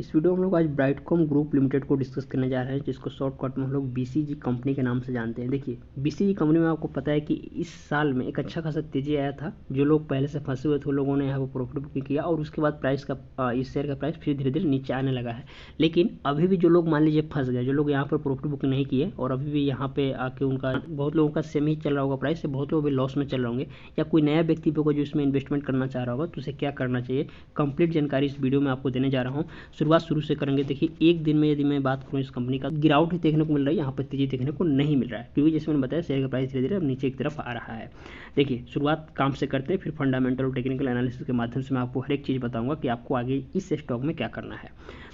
इस वीडियो में हम लोग आज ब्राइटकॉम ग्रुप लिमिटेड को डिस्कस करने जा रहे हैं, जिसको शॉर्टकट में हम लोग बीसीजी कंपनी के नाम से जानते हैं। देखिए, बीसीजी कंपनी में आपको पता है कि इस साल में एक अच्छा खासा तेजी आया था। जो लोग पहले से फंसे हुए थे उन लोगों ने यहाँ पर प्रॉफिट बुकिंग किया और उसके बाद प्राइस का इस शेयर का प्राइस फिर धीरे धीरे नीचे आने लगा है। लेकिन अभी भी जो लोग मान लीजिए फंस गए, जो लोग यहाँ पर प्रॉफिट बुकिंग नहीं किए और अभी भी यहाँ पे आके उनका बहुत लोगों का सेम ही चल रहा होगा प्राइस से, बहुत लोग अभी लॉस में चल रहे होंगे, या कोई नया व्यक्ति होगा जो इसमें इन्वेस्टमेंट करना चाह रहा होगा, तो उसे क्या करना चाहिए, कंप्लीट जानकारी इस वीडियो में आपको देने जा रहा हूँ। शुरुआत शुरू से करेंगे। देखिए, एक दिन में यदि मैं बात करूँ इस कंपनी का, गिरावट ही देखने को मिल रहा है, यहाँ पर तेजी देखने को नहीं मिल रहा है, क्योंकि जैसे मैंने बताया शेयर का प्राइस धीरे धीरे अब नीचे की तरफ आ रहा है। देखिए, शुरुआत काम से करते हैं, फिर फंडामेंटल और टेक्निकल एनालिसिस के माध्यम से मैं आपको हर एक चीज़ बताऊंगा कि आपको आगे इस स्टॉक में क्या करना है।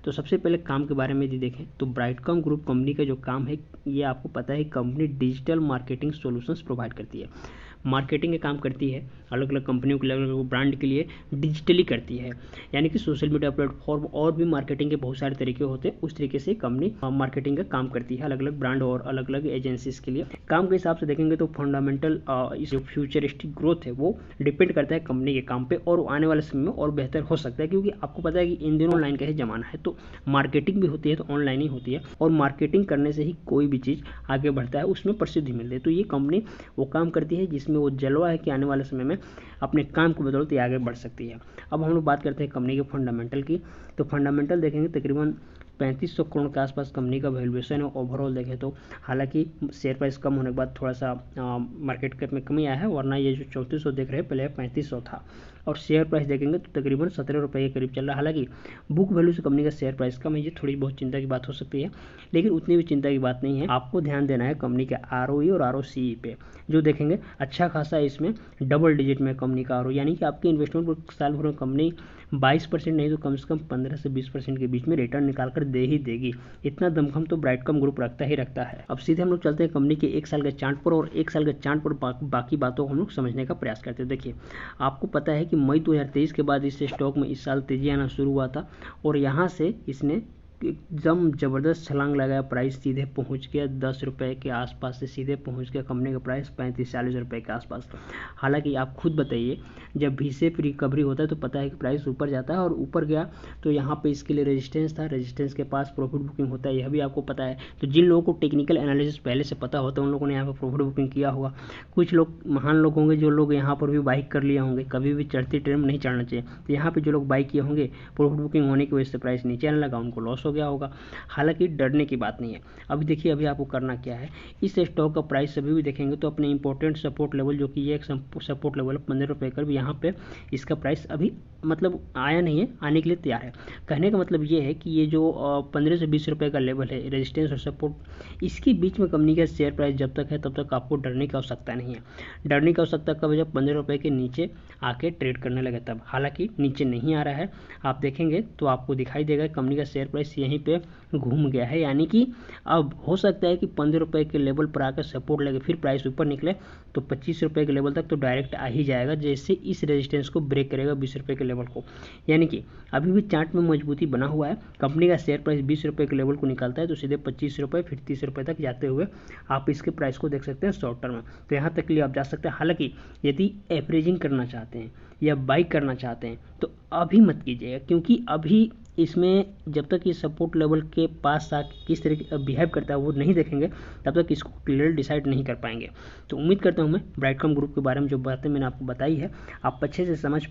तो सबसे पहले काम के बारे में यदि देखें तो ब्राइटकॉम ग्रुप कंपनी का जो काम है, ये आपको पता है company digital marketing solutions provide करती है। मार्केटिंग का काम करती है, अलग अलग कंपनियों के अलग अलग ब्रांड के लिए डिजिटली करती है, यानी कि सोशल मीडिया प्लेटफॉर्म और भी मार्केटिंग के बहुत सारे तरीके होते हैं। उस तरीके से कंपनी मार्केटिंग का काम करती है अलग अलग ब्रांड और अलग अलग एजेंसीज के लिए। काम के हिसाब से देखेंगे तो फंडामेंटल जो फ्यूचरिस्टिक ग्रोथ है वो डिपेंड करता है कंपनी के काम पे, और आने वाले समय में और बेहतर हो सकता है, क्योंकि आपको पता है कि इन दिनों ऑनलाइन का ही जमाना है, तो मार्केटिंग भी होती है तो ऑनलाइन ही होती है, और मार्केटिंग करने से ही कोई भी चीज़ आगे बढ़ता है, उसमें प्रसिद्धि मिलती है। तो ये कंपनी वो काम करती है जिसमें वो जलवा है कि आने वाले समय में अपने काम को बदौलत ये आगे बढ़ सकती है। अब हम लोग बात करते हैं कंपनी के फंडामेंटल की। तो फंडामेंटल देखेंगे तकरीबन 3500 करोड़ के आसपास कंपनी का वैल्यूएशन है ओवरऑल देखें तो। हालांकि शेयर प्राइस कम होने के बाद थोड़ा सा मार्केट कैप में कमी आया है, वरना ये जो 3400 देख रहे हैं पहले 3500 था। और शेयर प्राइस देखेंगे तो तकरीबन 17 रुपये के करीब चल रहा है। हालांकि बुक वैल्यू से कंपनी का शेयर प्राइस कम है, ये थोड़ी बहुत चिंता की बात हो सकती है, लेकिन उतनी भी चिंता की बात नहीं है। आपको ध्यान देना है कंपनी के ROE और ROCE पे, जो देखेंगे अच्छा खासा इसमें डबल डिजिट में कंपनी का ROE, यानी कि आपके इन्वेस्टमेंट साल भर में कंपनी 22% नहीं तो कम से कम 15 से 20% के बीच में रिटर्न निकाल कर दे ही देगी। इतना दमखम तो ब्राइटकॉम ग्रुप रखता ही रखता है। अब सीधे हम लोग चलते हैं कंपनी के एक साल के चार्ट पर, और एक साल के चार्ट पर बाकी बातों को हम लोग समझने का प्रयास करते हैं। देखिए, आपको पता है कि मई 2023 के बाद इस स्टॉक में इस साल तेजी आना शुरू हुआ था, और यहाँ से इसने एकदम ज़बरदस्त छलांग लगाया, प्राइस सीधे पहुंच गया 10 रुपये के आसपास से, सीधे पहुंच गया कंपनी का प्राइस 35-40 रुपये के आसपास। हालांकि आप खुद बताइए, जब भी से रिकवरी होता है तो पता है कि प्राइस ऊपर जाता है, और ऊपर गया तो यहाँ पे इसके लिए रेजिस्टेंस था, रेजिस्टेंस के पास प्रॉफिट बुकिंग होता है, यह भी आपको पता है। तो जिन लोगों को टेक्निकल एनालिसिस पहले से पता होता है उन लोगों ने यहाँ पर प्रॉफिट बुकिंग किया होगा। कुछ लोग महान लोग होंगे जो लोग यहाँ पर भी बाइक कर लिए होंगे, कभी भी चढ़ती ट्रेन में नहीं चढ़ना चाहिए, तो यहाँ पर जो लोग बाइक किए होंगे प्रॉफिट बुकिंग होने की वजह से प्राइस नीचे आने लगा, उनको लॉस हो गया होगा। हालांकि डरने की बात नहीं है। अभी देखिए, अभी आपको करना क्या है, इस स्टॉक का प्राइस अभी भी देखेंगे तो अपने इंपॉर्टेंट सपोर्ट लेवल, जो कि ये एक सपोर्ट लेवल 15 रुपये का, भी यहाँ पे इसका प्राइस अभी मतलब आया नहीं है, आने के लिए तैयार है। कहने का मतलब ये है कि ये जो 15 से 20 रुपये का लेवल है रेजिस्टेंस और सपोर्ट, इसके बीच में कंपनी का शेयर प्राइस जब तक है तब तक आपको डरने की आवश्यकता नहीं है। डरने की आवश्यकता कब, जब 15 रुपये के नीचे आके ट्रेड करने लगे तब। हालांकि नीचे नहीं आ रहा है, आप देखेंगे तो आपको दिखाई देगा कंपनी का शेयर प्राइस यहीं पे घूम गया है, यानी कि अब हो सकता है कि 15 रुपये के लेवल पर आकर सपोर्ट लगे, फिर प्राइस ऊपर निकले तो 25 रुपये के लेवल तक तो डायरेक्ट आ ही जाएगा, जैसे इस रेजिस्टेंस को ब्रेक करेगा 20 रुपये के लेवल को। यानी कि अभी भी चार्ट में मजबूती बना हुआ है। कंपनी का शेयर प्राइस 20 रुपये के लेवल को निकालता है तो सीधे 25 रुपये फिर 30 रुपये तक जाते हुए आप इसके प्राइस को देख सकते हैं शॉर्ट टर्म में, तो यहाँ तक के लिए आप जा सकते हैं। हालांकि यदि एवरेजिंग करना चाहते हैं या बाई करना चाहते हैं तो अभी मत कीजिएगा, क्योंकि अभी इसमें जब तक ये सपोर्ट लेवल के पास आके किस तरीके बिहेव करता है वो नहीं देखेंगे, तब तक इसको क्लियर डिसाइड नहीं कर पाएंगे। तो उम्मीद करता हूँ मैं ब्राइटकॉम ग्रुप के बारे में जो बातें मैंने आपको बताई है आप अच्छे से समझ